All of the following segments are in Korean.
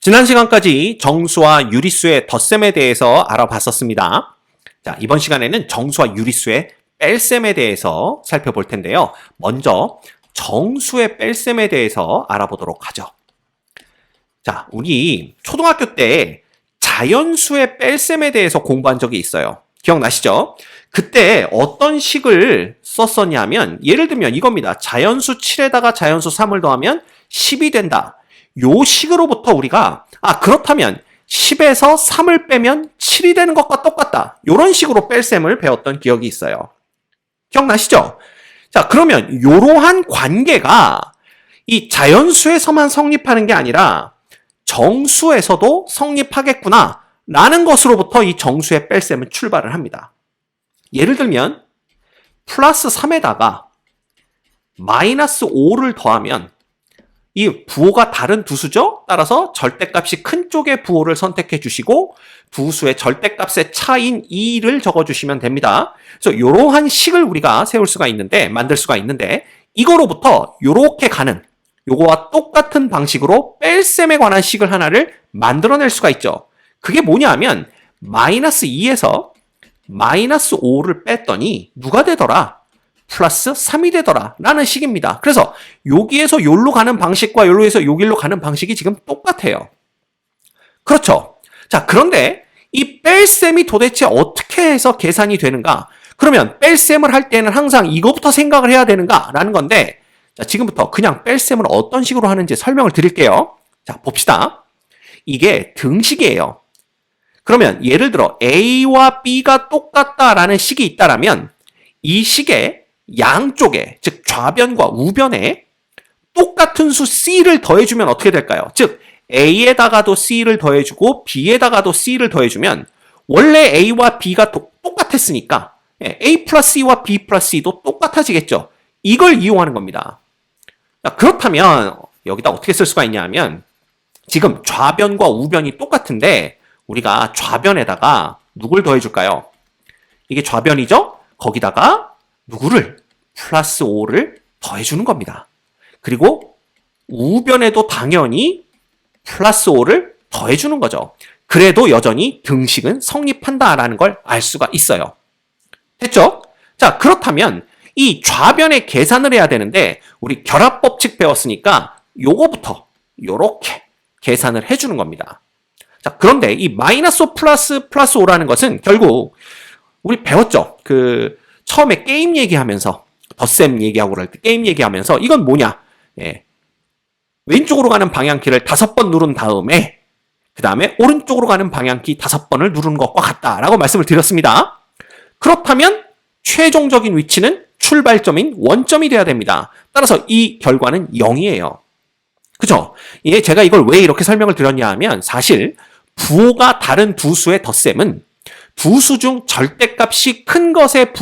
지난 시간까지 정수와 유리수의 덧셈에 대해서 알아봤었습니다. 자, 이번 시간에는 정수와 유리수의 뺄셈에 대해서 살펴볼 텐데요. 먼저 정수의 뺄셈에 대해서 알아보도록 하죠. 자, 우리 초등학교 때 자연수의 뺄셈에 대해서 공부한 적이 있어요. 기억나시죠? 그때 어떤 식을 썼었냐면 예를 들면 이겁니다. 자연수 7에다가 자연수 3을 더하면 10이 된다. 요 식으로부터 우리가 그렇다면 10에서 3을 빼면 7이 되는 것과 똑같다. 요런 식으로 뺄셈을 배웠던 기억이 있어요. 기억나시죠? 자, 그러면 이러한 관계가 이 자연수에서만 성립하는 게 아니라 정수에서도 성립하겠구나 라는 것으로부터 이 정수의 뺄셈은 출발을 합니다. 예를 들면 플러스 3에다가 마이너스 5를 더하면 이 부호가 다른 두 수죠? 따라서 절대값이 큰 쪽의 부호를 선택해 주시고 두 수의 절대값의 차인 2를 적어주시면 됩니다. 그래서 이러한 식을 우리가 세울 수가 있는데, 만들 수가 있는데 이거로부터 이렇게 가는 요거와 똑같은 방식으로 뺄셈에 관한 식을 하나를 만들어낼 수가 있죠. 그게 뭐냐 하면 마이너스 2에서 마이너스 5를 뺐더니 누가 되더라? 플러스 3이 되더라 라는 식입니다. 그래서 여기에서 여기로 가는 방식과 여기에서 여기로 가는 방식이 지금 똑같아요. 그렇죠? 자, 그런데 이 뺄셈이 도대체 어떻게 해서 계산이 되는가? 그러면 뺄셈을 할 때는 항상 이거부터 생각을 해야 되는가? 라는 건데, 자, 지금부터 그냥 뺄셈을 어떤 식으로 하는지 설명을 드릴게요. 자, 봅시다. 이게 등식이에요. 그러면 예를 들어 A와 B가 똑같다라는 식이 있다라면 이 식에 양쪽에, 즉 좌변과 우변에 똑같은 수 C를 더해주면 어떻게 될까요? 즉 A에다가도 C를 더해주고 B에다가도 C를 더해주면 원래 A와 B가 똑같았으니까 A 플러스 C와 B 플러스 C도 똑같아지겠죠. 이걸 이용하는 겁니다. 그렇다면 여기다 어떻게 쓸 수가 있냐 하면 지금 좌변과 우변이 똑같은데 우리가 좌변에다가 누굴 더해줄까요? 이게 좌변이죠? 거기다가 누구를? 플러스 5를 더해주는 겁니다. 그리고 우변에도 당연히 플러스 5를 더해주는 거죠. 그래도 여전히 등식은 성립한다라는 걸 알 수가 있어요. 됐죠? 자, 그렇다면 이 좌변의 계산을 해야 되는데 우리 결합법칙 배웠으니까 요거부터 요렇게 계산을 해주는 겁니다. 자, 그런데 이 마이너스 5 플러스 5라는 것은 결국 우리 배웠죠? 처음에 게임 얘기하면서 덧셈 얘기하고 그럴 때 게임 얘기하면서 이건 뭐냐? 왼쪽으로 가는 방향키를 5번 누른 다음에 그 다음에 오른쪽으로 가는 방향키 5번을 누르는 것과 같다라고 말씀을 드렸습니다. 그렇다면 최종적인 위치는 출발점인 원점이 돼야 됩니다. 따라서 이 결과는 0이에요. 그죠? 제가 이걸 왜 이렇게 설명을 드렸냐 하면 사실 부호가 다른 두 수의 덧셈은 두 수 중 절대값이 큰 것의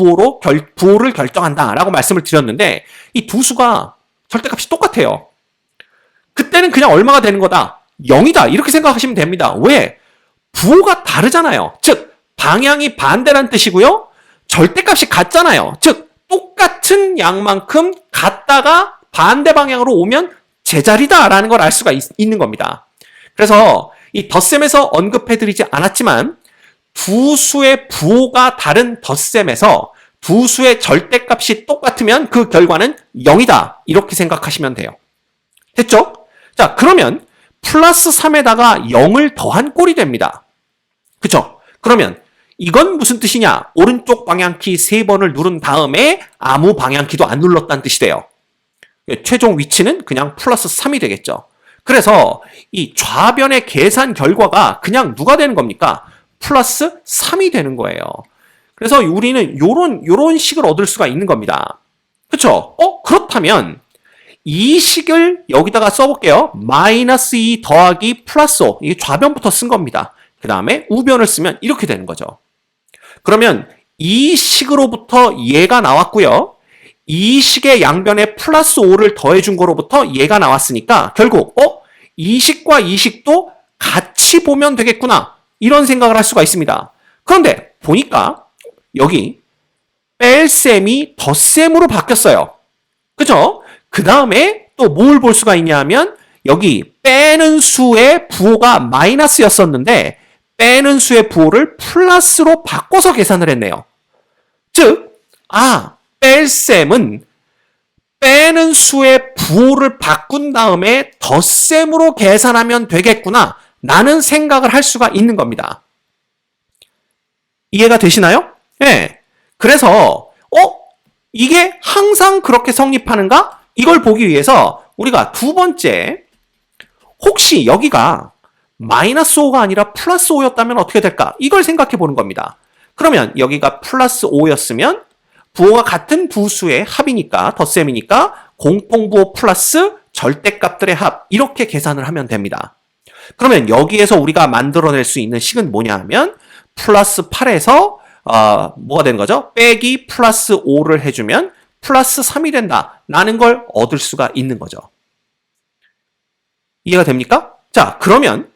부호를 결정한다라고 말씀을 드렸는데 이 두 수가 절대값이 똑같아요. 그때는 그냥 얼마가 되는 거다? 0이다. 이렇게 생각하시면 됩니다. 왜? 부호가 다르잖아요. 즉 방향이 반대란 뜻이고요. 절대값이 같잖아요. 즉 똑같은 양만큼 같다가 반대 방향으로 오면 제자리다라는 걸 알 수가 있는 겁니다. 그래서 이 덧셈에서 언급해드리지 않았지만 두 수의 부호가 다른 덧셈에서 두 수의 절대값이 똑같으면 그 결과는 0이다. 이렇게 생각하시면 돼요. 됐죠? 자, 그러면 플러스 3에다가 0을 더한 꼴이 됩니다. 그쵸? 그러면 이건 무슨 뜻이냐? 오른쪽 방향키 3번을 누른 다음에 아무 방향키도 안 눌렀다는 뜻이 돼요. 최종 위치는 그냥 플러스 3이 되겠죠. 그래서 이 좌변의 계산 결과가 그냥 누가 되는 겁니까? 플러스 3이 되는 거예요. 그래서 우리는 요런 식을 얻을 수가 있는 겁니다. 그쵸? 그렇다면 이 식을 여기다가 써볼게요. 마이너스 2 더하기 플러스 5. 이게 좌변부터 쓴 겁니다. 그 다음에 우변을 쓰면 이렇게 되는 거죠. 그러면 이 식으로부터 얘가 나왔고요. 이 식의 양변에 플러스 5를 더해준 거로부터 얘가 나왔으니까 결국 이 식과 이 식도 같이 보면 되겠구나. 이런 생각을 할 수가 있습니다. 그런데 보니까 여기 뺄셈이 덧셈으로 바뀌었어요. 그죠? 그 다음에 또 뭘 볼 수가 있냐 하면 여기 빼는 수의 부호가 마이너스였었는데 빼는 수의 부호를 플러스로 바꿔서 계산을 했네요. 즉, 뺄셈은 빼는 수의 부호를 바꾼 다음에 덧셈으로 계산하면 되겠구나 라는 생각을 할 수가 있는 겁니다. 이해가 되시나요? 네. 그래서 이게 항상 그렇게 성립하는가? 이걸 보기 위해서 우리가 두 번째, 혹시 여기가 마이너스 5가 아니라 플러스 5였다면 어떻게 될까? 이걸 생각해 보는 겁니다. 그러면 여기가 플러스 5였으면 부호가 같은 부수의 합이니까, 덧셈이니까 공통부호 플러스 절대값들의 합, 이렇게 계산을 하면 됩니다. 그러면 여기에서 우리가 만들어낼 수 있는 식은 뭐냐 하면 플러스 8에서 뭐가 되는 거죠? 빼기 플러스 5를 해주면 플러스 3이 된다라는 걸 얻을 수가 있는 거죠. 이해가 됩니까? 자, 그러면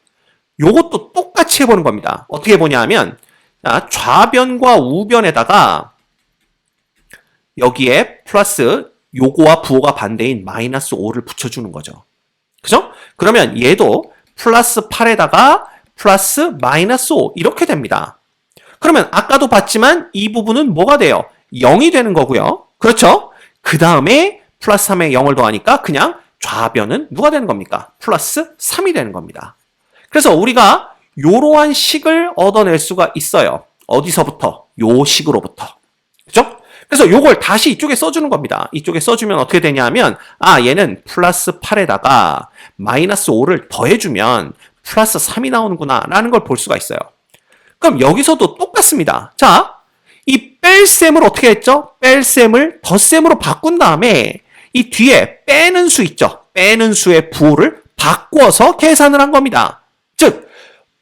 요것도 똑같이 해보는 겁니다. 어떻게 해보냐 하면 좌변과 우변에다가 여기에 플러스 요거와 부호가 반대인 마이너스 5를 붙여주는 거죠. 그죠? 그러면 얘도 플러스 8에다가 플러스 마이너스 5 이렇게 됩니다. 그러면 아까도 봤지만 이 부분은 뭐가 돼요? 0이 되는 거고요. 그렇죠? 그 다음에 플러스 3에 0을 더하니까 그냥 좌변은 누가 되는 겁니까? 플러스 3이 되는 겁니다. 그래서 우리가 이러한 식을 얻어낼 수가 있어요. 어디서부터? 요 식으로부터. 그죠? 그래서 요걸 다시 이쪽에 써주는 겁니다. 이쪽에 써주면 어떻게 되냐면 얘는 플러스 8에다가 마이너스 5를 더해주면 플러스 3이 나오는구나 라는 걸 볼 수가 있어요. 그럼 여기서도 똑같습니다. 자, 이 뺄셈을 어떻게 했죠? 뺄셈을 덧셈으로 바꾼 다음에 이 뒤에 빼는 수 있죠? 빼는 수의 부호를 바꿔서 계산을 한 겁니다. 즉,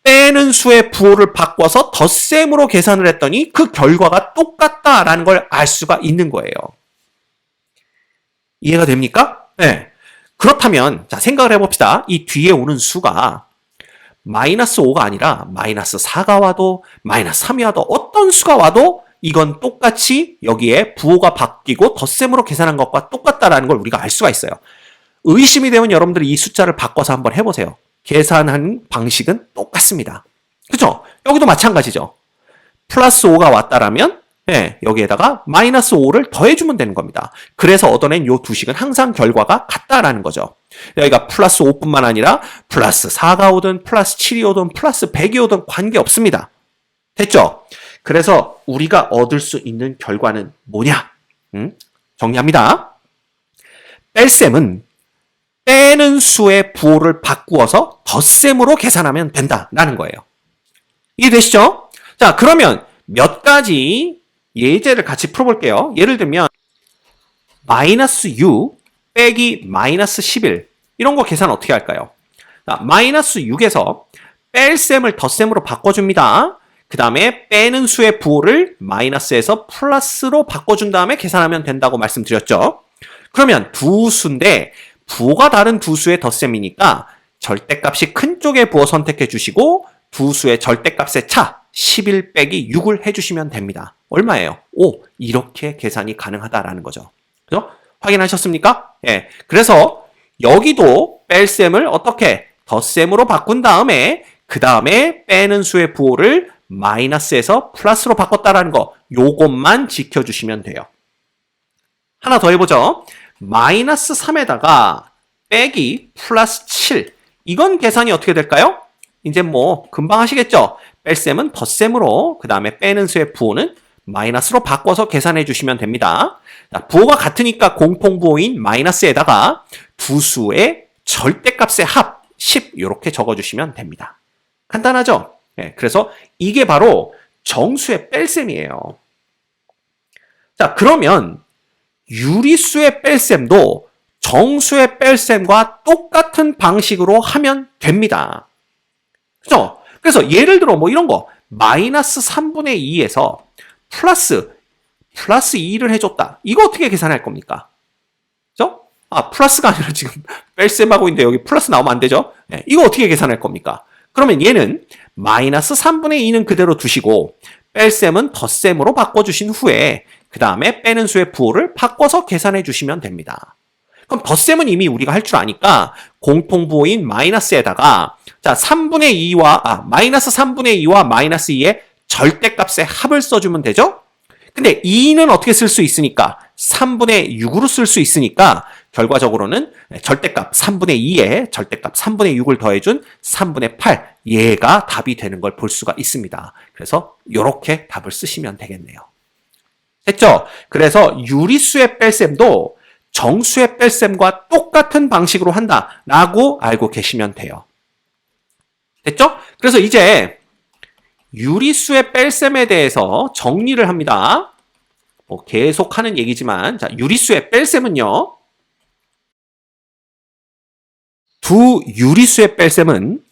빼는 수의 부호를 바꿔서 덧셈으로 계산을 했더니 그 결과가 똑같다라는 걸 알 수가 있는 거예요. 이해가 됩니까? 네. 그렇다면 자, 생각을 해봅시다. 이 뒤에 오는 수가 마이너스 5가 아니라 마이너스 4가 와도 마이너스 3이 와도 어떤 수가 와도 이건 똑같이 여기에 부호가 바뀌고 덧셈으로 계산한 것과 똑같다라는 걸 우리가 알 수가 있어요. 의심이 되면 여러분들이 이 숫자를 바꿔서 한번 해보세요. 계산하는 방식은 똑같습니다. 그죠? 여기도 마찬가지죠. 플러스 5가 왔다라면 여기에다가 마이너스 5를 더해주면 되는 겁니다. 그래서 얻어낸 이 두 식은 항상 결과가 같다라는 거죠. 여기가 플러스 5뿐만 아니라 플러스 4가 오든 플러스 7이 오든 플러스 100이 오든 관계없습니다. 됐죠? 그래서 우리가 얻을 수 있는 결과는 뭐냐? 정리합니다. 뺄셈은 빼는 수의 부호를 바꾸어서 덧셈으로 계산하면 된다라는 거예요. 이해되시죠? 자, 그러면 몇 가지 예제를 같이 풀어볼게요. 예를 들면 마이너스 6 빼기 마이너스 11 이런 거 계산 어떻게 할까요? 자, 마이너스 6에서 뺄셈을 덧셈으로 바꿔줍니다. 그 다음에 빼는 수의 부호를 마이너스에서 플러스로 바꿔준 다음에 계산하면 된다고 말씀드렸죠. 그러면 두 수인데 부호가 다른 두 수의 덧셈이니까 절대값이 큰 쪽의 부호 선택해 주시고 두 수의 절대값의 차 11 빼기 6을 해주시면 됩니다. 얼마예요? 5. 이렇게 계산이 가능하다라는 거죠. 그죠? 확인하셨습니까? 예. 그래서 여기도 뺄셈을 어떻게 덧셈으로 바꾼 다음에 그 다음에 빼는 수의 부호를 마이너스에서 플러스로 바꿨다라는 거 요것만 지켜주시면 돼요. 하나 더 해보죠. 마이너스 3에다가 빼기 플러스 7 이건 계산이 어떻게 될까요? 이제 뭐 금방 하시겠죠? 뺄셈은 덧셈으로 그 다음에 빼는 수의 부호는 마이너스로 바꿔서 계산해 주시면 됩니다. 자, 부호가 같으니까 공통부호인 마이너스에다가 두 수의 절대값의 합 10 이렇게 적어주시면 됩니다. 간단하죠? 네, 그래서 이게 바로 정수의 뺄셈이에요. 자, 그러면 유리수의 뺄셈도 정수의 뺄셈과 똑같은 방식으로 하면 됩니다. 그죠? 그래서 예를 들어 뭐 이런 거 마이너스 3분의 2에서 플러스 2를 해줬다. 이거 어떻게 계산할 겁니까? 그죠? 플러스가 아니라 지금 뺄셈하고 있는데 여기 플러스 나오면 안 되죠? 네, 이거 어떻게 계산할 겁니까? 그러면 얘는 마이너스 3분의 2는 그대로 두시고 뺄셈은 덧셈으로 바꿔주신 후에 그 다음에 빼는 수의 부호를 바꿔서 계산해 주시면 됩니다. 그럼 덧셈은 이미 우리가 할 줄 아니까 공통부호인 마이너스에다가 자, 마이너스 3분의 2와 마이너스 2의 절대값의 합을 써주면 되죠? 근데 2는 어떻게 쓸 수 있으니까 3분의 6으로 쓸 수 있으니까 결과적으로는 절대값 3분의 2에 절대값 3분의 6을 더해준 3분의 8 얘가 답이 되는 걸 볼 수가 있습니다. 그래서 이렇게 답을 쓰시면 되겠네요. 됐죠? 그래서 유리수의 뺄셈도 정수의 뺄셈과 똑같은 방식으로 한다라고 알고 계시면 돼요. 됐죠? 그래서 이제 유리수의 뺄셈에 대해서 정리를 합니다. 뭐 계속 하는 얘기지만 자, 유리수의 뺄셈은요. 두 유리수의 뺄셈은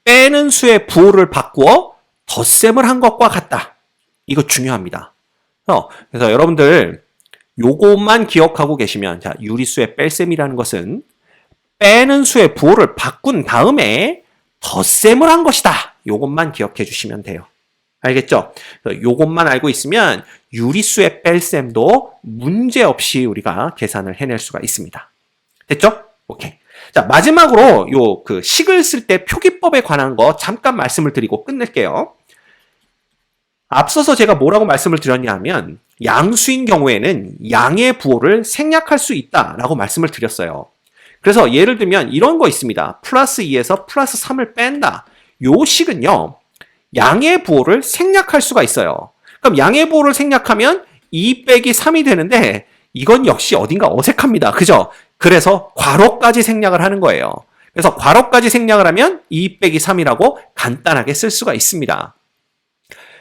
빼는 수의 부호를 바꾸어 덧셈을 한 것과 같다. 이거 중요합니다. 그래서 여러분들 요것만 기억하고 계시면 자, 유리수의 뺄셈이라는 것은 빼는 수의 부호를 바꾼 다음에 덧셈을 한 것이다. 요것만 기억해 주시면 돼요. 알겠죠? 요것만 알고 있으면 유리수의 뺄셈도 문제없이 우리가 계산을 해낼 수가 있습니다. 됐죠? 오케이. 자, 마지막으로 요 식을 쓸 때 표기법에 관한 거 잠깐 말씀을 드리고 끝낼게요. 앞서서 제가 뭐라고 말씀을 드렸냐 하면 양수인 경우에는 양의 부호를 생략할 수 있다라고 말씀을 드렸어요. 그래서 예를 들면 이런 거 있습니다. 플러스 2에서 플러스 3을 뺀다. 요 식은요. 양의 부호를 생략할 수가 있어요. 그럼 양의 부호를 생략하면 2 빼기 3이 되는데 이건 역시 어딘가 어색합니다. 그죠? 그래서 괄호까지 생략을 하는 거예요. 그래서 괄호까지 생략을 하면 2 빼기 3이라고 간단하게 쓸 수가 있습니다.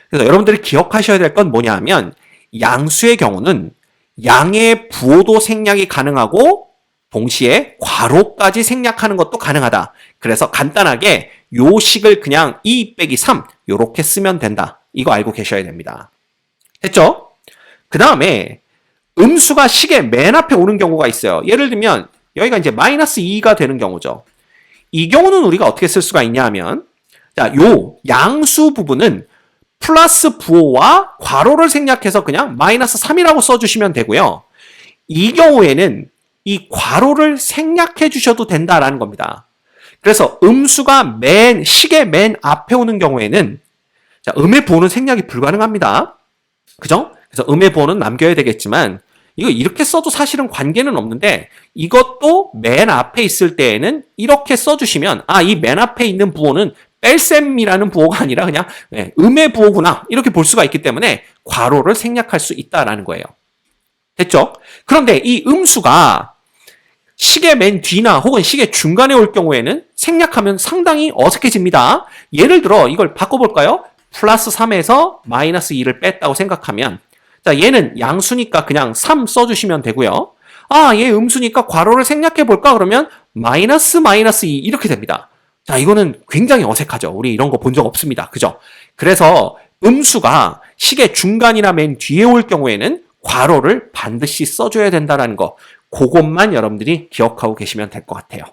그래서 여러분들이 기억하셔야 될 건 뭐냐 하면 양수의 경우는 양의 부호도 생략이 가능하고 동시에 괄호까지 생략하는 것도 가능하다. 그래서 간단하게 요 식을 그냥 2 빼기 3 요렇게 쓰면 된다. 이거 알고 계셔야 됩니다. 됐죠? 그 다음에 음수가 식의 맨 앞에 오는 경우가 있어요. 예를 들면 여기가 이제 마이너스 2가 되는 경우죠. 이 경우는 우리가 어떻게 쓸 수가 있냐 하면 자, 요 양수 부분은 플러스 부호와 괄호를 생략해서 그냥 마이너스 3이라고 써주시면 되고요. 이 경우에는 이 괄호를 생략해 주셔도 된다라는 겁니다. 그래서 음수가 식의 맨 앞에 오는 경우에는 자, 음의 부호는 생략이 불가능합니다. 그죠? 그래서 음의 부호는 남겨야 되겠지만 이거 이렇게 써도 사실은 관계는 없는데 이것도 맨 앞에 있을 때에는 이렇게 써주시면 이 맨 앞에 있는 부호는 뺄셈이라는 부호가 아니라 그냥 음의 부호구나 이렇게 볼 수가 있기 때문에 괄호를 생략할 수 있다라는 거예요. 됐죠? 그런데 이 음수가 식의 맨 뒤나 혹은 식의 중간에 올 경우에는 생략하면 상당히 어색해집니다. 예를 들어 이걸 바꿔볼까요? 플러스 3에서 마이너스 2를 뺐다고 생각하면 자, 얘는 양수니까 그냥 3 써주시면 되고요. 얘 음수니까 괄호를 생략해볼까? 그러면 마이너스 2 이렇게 됩니다. 자, 이거는 굉장히 어색하죠. 우리 이런 거 본 적 없습니다. 그죠? 그래서 음수가 식의 중간이나 맨 뒤에 올 경우에는 괄호를 반드시 써줘야 된다는 거. 그것만 여러분들이 기억하고 계시면 될 것 같아요.